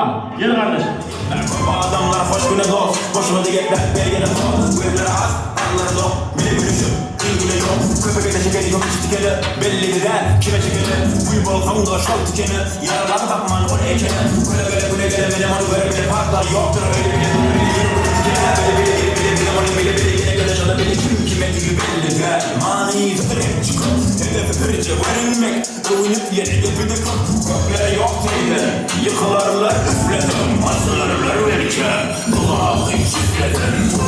Tamam. Gel kardeşim. Baba adamlar hoş güne dost. Boşuna diyetler belgene dost. Bu evlere az, anları dok. Bile gülüşüm, ilgili yok. Köpekle şekeri yok, hiç dikeli. Belli gider, kime çekeli. Bu volkanında şok dikeni. Yaraları takman o ekeni. Güle gele benim onu böyle bile farklar yoktur. Öyle bile kime gibi belli gel. Mani tutar hep çıkar. Hedefi kırıcı verilmek. Övünüp yere bir kal. Köklere yok değildir. Yıkılarlar üfledim. Hazırlar verirken kulağımı çiftledim.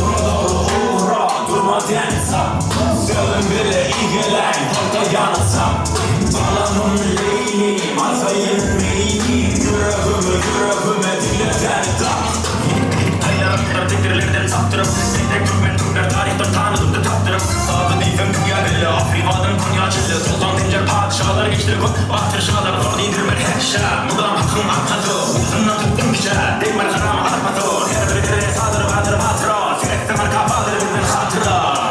Uğra durma densem. Sevim bile iyi gelen orta yanısam. Bağlamın leyli masayın meyli. Yüreğime dileden tak. Aylarımda tekrirlerden saptırıp Tek Türkmen Türkler tarihten tanıdım da taktırıp Sağdı deyfem dünya belli Afrika'dan Konya çilli Sultan Tencer padişahlar geçti Bahtır şahlar zor değdirmer her şey Mudam hakkım akkatı Uzundan tuttum kişe Değmer karama harpatı Her bir direne sadır badır batıra Sürekli marka badır bizden hatıra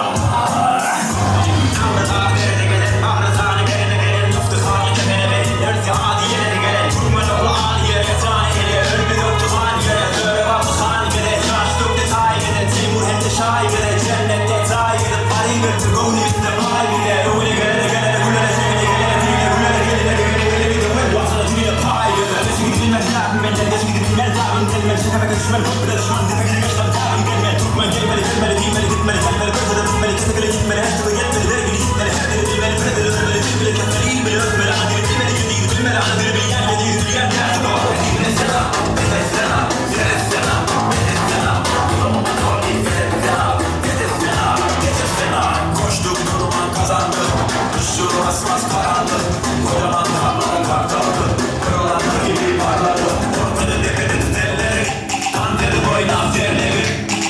Tanrıza verene gelen Bağrızane verene gelen Yuftu kanı kemene verin Dersi adi yerine gelen Türkmen oğlu ani yere Tani ele ölmedi yoktu hani yere Söyle baktı hani yere Şaştık detay yere Timur hem de şaibede Cennet detay yere Pari götür goni bizde pay bile Öyle gelene gelene gülene çekene gelene Dile gülene gelene gelene bir de Vel baksana dile pay yere Ötesi gidip bilmez labim ben Cengiz gidip bilmez labim Gelmem çekeme düşmen Bir de düşman dibe gene geçmem tabim Gelme Türkmen gelmeli gelmeli Giymeli gitmeli Gelmeli gözleri bitmeli Kestekele gitmeli Her türlü yetmeli Dergili gitmeli Her dili bilmeli Fredeli ölmeli Bilmeli kesmeli İlmeli özmeli Ana dili bilmeli Gidil bilmeli Ana dili bil gelmedi Yüzül gel derdi doğru Dile sena Dile sena Dile sena Dile sena Koştuk durman kazandık Işığı asmaz karanlık Kocaman dağlara kartaldı Kırılanlar gibi parladı Ortada tepede telleri Kandeli boynan terleri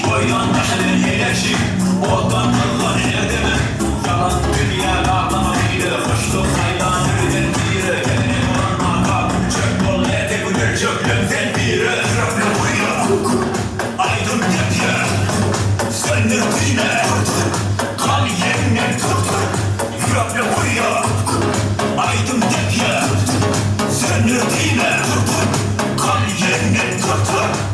Boynan başının yerleşik Odan kıllar elde mi Yalan dünya ağlama biri Koştuk saydan yürüden biri Kendine olan makam Çök bol ete güler çöklüm tedbiri Trafik uyuyor Aydın tepki Sendir dine Kal yerine tuttu Yürekle uyuyor Aydın tepki Sendir dine Kal yerine tuttu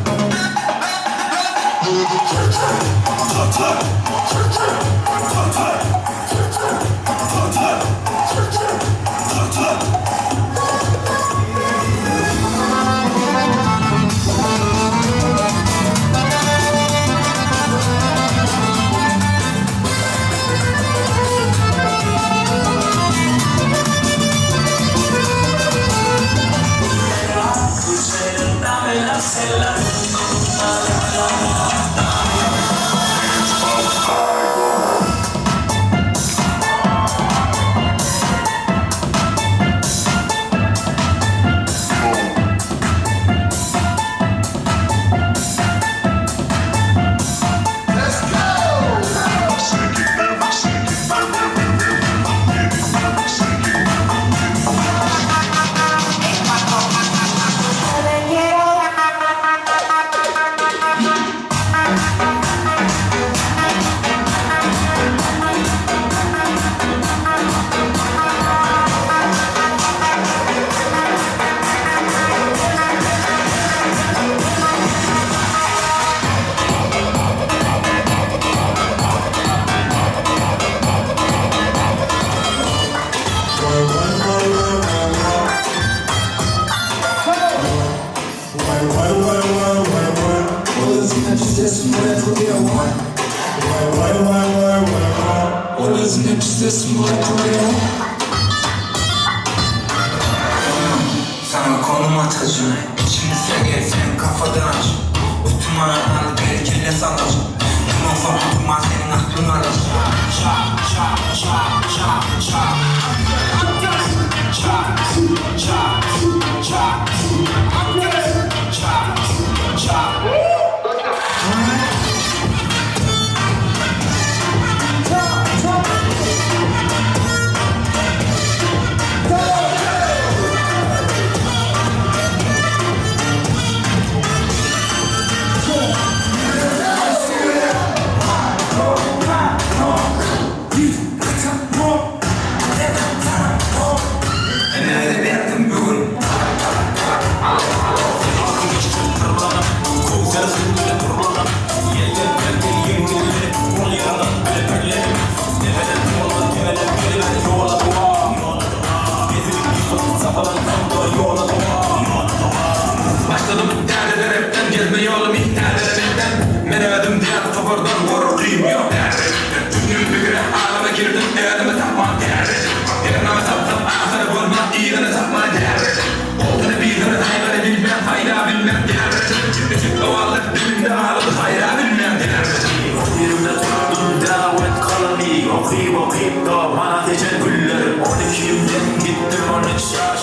Sana konum atacağım Şimdi sen senin kafadan aç Bütün anahtarlı bir kelle sataş Bunu fakutuma senin aklını alır Çak çak çak çak çak Çak çak çak Çak çak Derde rapten gezme yolum ihtar edemekten Men ödüm diyen kafardan korkuyum yok derredikten Tümüm büküre aleme girdim ödümü tapma derredim Yerine tapsam ahırı bulma iyidini tapma derredim Oltunu bizini hayvanı bilmem hayra bilmem derredim Küçük ovallık dilimde ağladı hayra bilmem derredim Yerimde tuttum davet kalemi Okuyup da bana teşekkürler 12'imden gittim 13 yaş